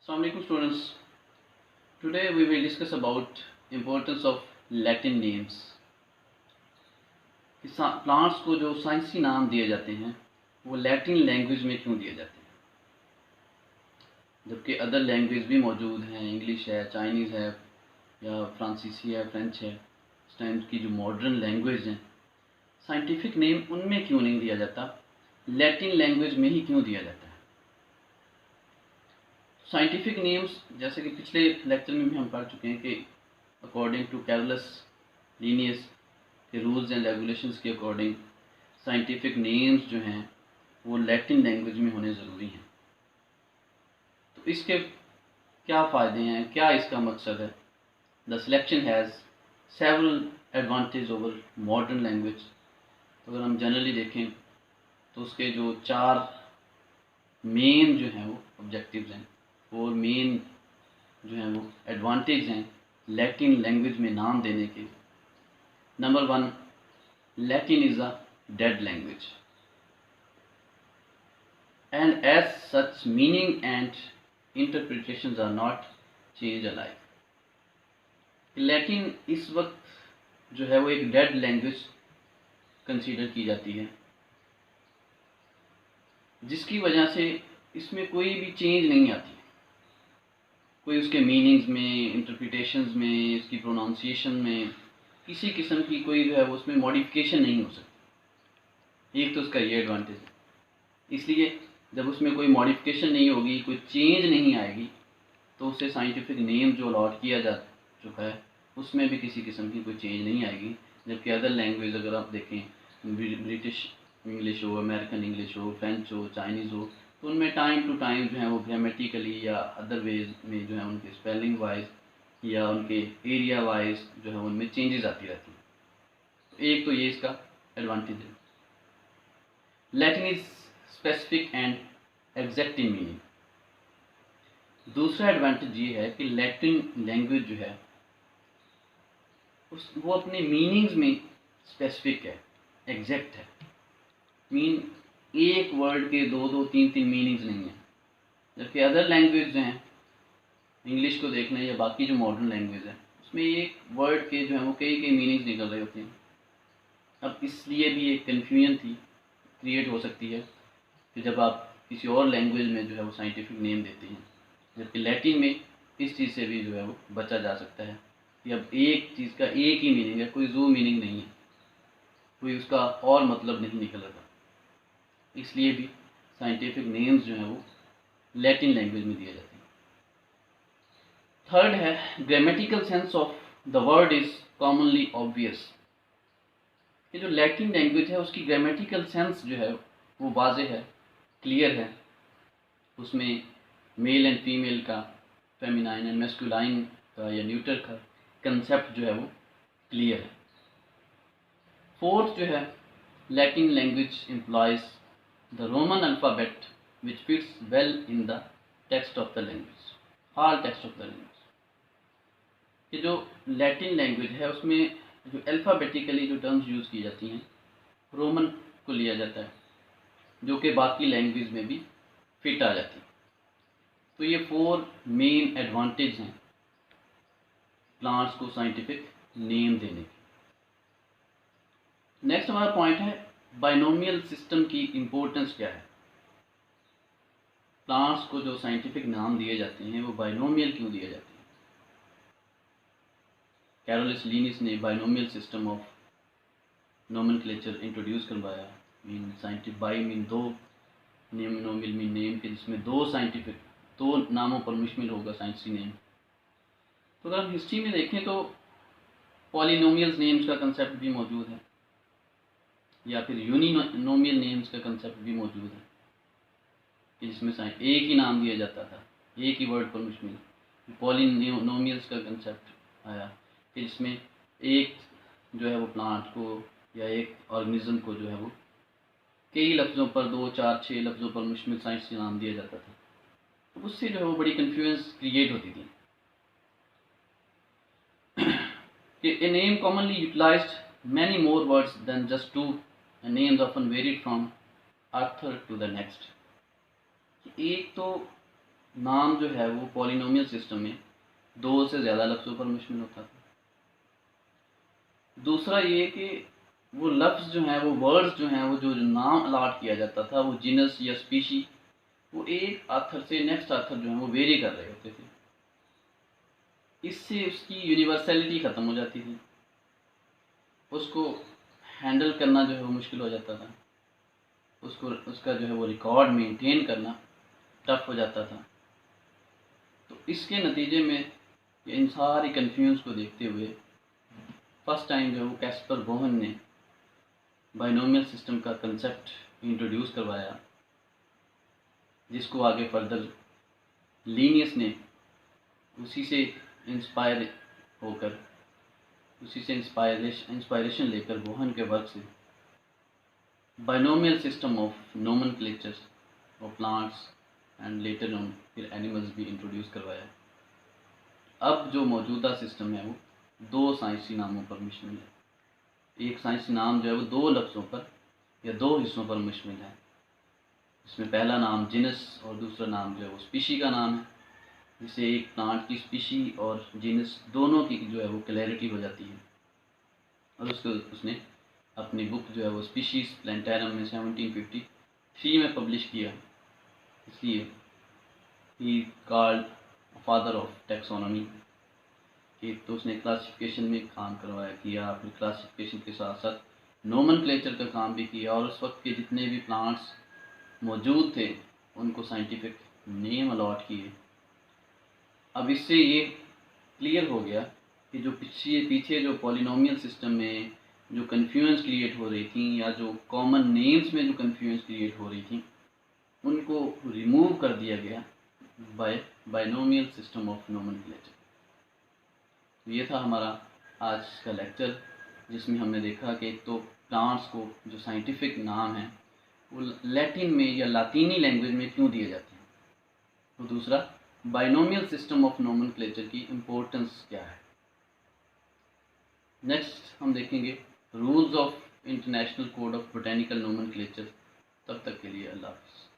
Assalamualaikum students. Today we will discuss about importance of Latin names. कि plants को जो साइंसी नाम दिए जाते हैं वो लैटिन लैंग्वेज में क्यों दिए जाते हैं, जबकि अदर लैंग्वेज भी मौजूद हैं, इंग्लिश है, चाइनीज़ है या फ्रांसीसी है, फ्रेंच है। इस टाइम की जो मॉडर्न लैंग्वेज हैं, साइंटिफिक नेम उनमें क्यों नहीं दिया जाता, लैटिन लैंग्वेज में ही क्यों दिया जाता है। साइंटिफिक नेम्स जैसे कि पिछले लेक्चर में भी हम पढ़ चुके हैं कि अकॉर्डिंग टू कैरोलस लीनियस के रूल्स एंड रेगुलेशंस के अकॉर्डिंग साइंटिफिक नेम्स जो हैं वो लैटिन लैंग्वेज में होने ज़रूरी हैं। तो इसके क्या फ़ायदे हैं, क्या इसका मकसद है। The selection has several advantage over modern language. तो अगर हम जनरली देखें तो उसके जो चार मेन जो हैं वो ऑब्जेक्टिव्स हैं और मेन जो हैं वो एडवांटेज हैं लैटिन लैंग्वेज में नाम देने के। Number 1, Latin is a dead language and as such meaning and interpretations are not change alike. Latin इस वक्त जो है वो एक डेड लैंग्वेज कंसीडर की जाती है, जिसकी वजह से इसमें कोई भी चेंज नहीं आती, कोई उसके मीनिंग्स में, इंटरप्रिटेशंस में, इसकी प्रोनाउंसिएशन में किसी किस्म की कोई जो है वो उसमें मॉडिफिकेशन नहीं हो सकती। एक तो उसका ये एडवांटेज है। इसलिए जब उसमें कोई मॉडिफिकेशन नहीं होगी, कोई चेंज नहीं आएगी, तो उससे साइंटिफिक नेम जो अलॉट किया जा चुका है उसमें भी किसी किस्म की कोई चेंज नहीं आएगी। जबकि अदर लैंग्वेज अगर आप देखें, ब्रिटिश इंग्लिश हो, अमेरिकन इंग्लिश हो, फ्रेंच हो, चाइनीज़ हो, तो उनमें टाइम टू टाइम जो है वो ग्रामेटिकली या अदर वेज में जो है उनके स्पेलिंग वाइज या उनके एरिया वाइज जो है उनमें चेंजेस आती रहती हैं। तो एक तो ये इसका एडवांटेज है। Latin is specific and exact in meaning. दूसरा एडवांटेज ये है कि लैटिन लैंग्वेज जो है वो अपने मीनिंग्स में स्पेसिफिक है, एग्जैक्ट है। मीन एक वर्ड के दो दो तीन तीन मीनिंग्स नहीं है। जबकि अदर लैंग्वेज जो हैं, इंग्लिश को देख लें या बाकी जो मॉडर्न लैंग्वेज है, उसमें एक वर्ड के जो है वो कई कई मीनिंग्स निकल रहे होते हैं। अब इसलिए भी एक कन्फ्यूजन थी क्रिएट हो सकती है कि जब आप किसी और लैंग्वेज में जो है वो साइंटिफिक नेम देते हैं, जबकि लैटिन में इस चीज़ से भी जो है वो बचा जा सकता है कि अब एक चीज़ का एक ही मीनिंग है, कोई जू मीनिंग नहीं है, कोई उसका और मतलब नहीं निकल रहा। इसलिए भी साइंटिफिक नेम्स जो हैं वो लैटिन लैंग्वेज में दिए जाते हैं। थर्ड है grammatical sense of the word is commonly obvious. ये जो लैटिन लैंग्वेज है उसकी ग्रामेटिकल सेंस जो है वो वाज़ेह है, क्लियर है। उसमें मेल एंड फीमेल का, फेमिनाइन एंड मैस्कुलाइन का या न्यूटर का कंसेप्ट जो है वो क्लियर है। फोर्थ जो है, Latin language employees the Roman alphabet which fits well in the text of the language, all text of the language. ये जो लैटिन लैंग्वेज है उसमें जो अल्फ़ाबेटिकली जो टर्म्स यूज़ की जाती हैं रोमन को लिया जाता है, जो कि बाकी लैंग्वेज में भी फिट आ जाती है। तो ये 4 मेन एडवांटेज हैं प्लांट्स को साइंटिफिक नेम देने के। नेक्स्ट हमारा पॉइंट है बाइनोमियल सिस्टम की इम्पोर्टेंस क्या है। प्लांट्स को जो साइंटिफिक नाम दिए जाते हैं वो बाइनोमियल क्यों दिए जाते हैं। कैरोलस लीनियस ने binomial system of nomenclature introduce करवाया। मीन साइंटिफिक बाई मीन दो, नोमियल मीन नेम के, जिसमें दो साइंटिफिक, दो नामों पर मुश्तमिल होगा साइंसी नेम। तो अगर हम हिस्ट्री में देखें तो पॉलिनोमियल्स नेम्स का कंसेप्ट भी मौजूद है या फिर यूनिनोमियल नेम्स का कंसेप्ट भी मौजूद है कि जिसमें एक ही नाम दिया जाता था, एक ही वर्ड पर मुश्तमिल। पॉलिनोमियल्स का कंसेप्ट आया कि जिसमें एक जो है वो प्लांट को या एक ऑर्गेनिज्म को जो है वो कई लफ्ज़ों पर, 2, 4, 6 लफ्ज़ों पर मुश्तमिल साइंसी नाम दिया जाता था। तो उससे जो है वो बड़ी कन्फ्यूजन क्रिएट होती थी कि a name commonly utilized many more words than just two, and names often varied from author to the next। एक तो नाम जो है वो पॉलिनोमियल सिस्टम में 2 से ज़्यादा लफ्ज़ों पर मुश्तमिल होता था। दूसरा ये कि वो लफ्ज़ जो हैं, वो वर्ड्स जो हैं, वो जो नाम अलाट किया जाता था, वो जीनस या स्पीशी, वो एक आथर से नेक्स्ट आथर जो है वो वेरी कर रहे होते थे। इससे उसकी यूनिवर्सैलिटी ख़त्म हो जाती थी, उसको हैंडल करना जो है वो मुश्किल हो जाता था, उसको उसका जो है वो रिकॉर्ड मेंटेन करना टफ हो जाता था। तो इसके नतीजे में इन सारी कन्फ्यूज़ को देखते हुए फर्स्ट टाइम जो है वो कैस्पर बोहन ने बाइनोमियल सिस्टम का कंसेप्ट इंट्रोड्यूस करवाया, जिसको आगे फर्दर लीनियस ने उसी से इंस्पायर होकर, उसी से इंस्पायरेशन लेकर बोहन के वर्क से binomial system of nomenclature of plants and later on फिर एनिमल्स भी इंट्रोड्यूस करवाया। अब जो मौजूदा सिस्टम है वो 2 साइंसी नामों पर मुश्तमिल है। एक साइंसी नाम जो है वो 2 लफ्ज़ों पर या 2 हिस्सों पर मुश्तमिल है। इसमें पहला नाम जीनस और दूसरा नाम जो है वो स्पीशी का नाम है, जिससे एक प्लांट की स्पीशी और जीनस दोनों की जो है वो क्लैरिटी हो जाती है। और उसने अपनी बुक जो है वो स्पीशीज़ प्लांटेरम में 1753 में पब्लिश किया, इसलिए he called father of taxonomy. कि तो उसने क्लासिफिकेशन में काम करवाया किया, फिर क्लासिफिकेशन के साथ साथ नोमेनक्लेचर का काम भी किया, और उस वक्त के जितने भी प्लांट्स मौजूद थे उनको साइंटिफिक नेम अलॉट किए। अब इससे ये क्लियर हो गया कि जो पीछे जो पॉलिनोमियल सिस्टम में जो कन्फ्यूजन क्रिएट हो रही थी, या जो कॉमन नेम्स में जो कन्फ्यूजन क्रिएट हो रही थी, उनको रिमूव कर दिया गया by binomial system of nomenclature. ये था हमारा आज का लेक्चर, जिसमें हमने देखा कि तो प्लांट्स को जो साइंटिफिक नाम है वो लैटिन में या लातीनी लैंग्वेज में क्यों दिए जाते हैं, तो दूसरा बाइनोमियल सिस्टम ऑफ नोमेनक्लेचर की इम्पोर्टेंस क्या है। नेक्स्ट हम देखेंगे rules of international code of botanical nomenclature. तब तक के लिए अल्लाह हाफ़िज़।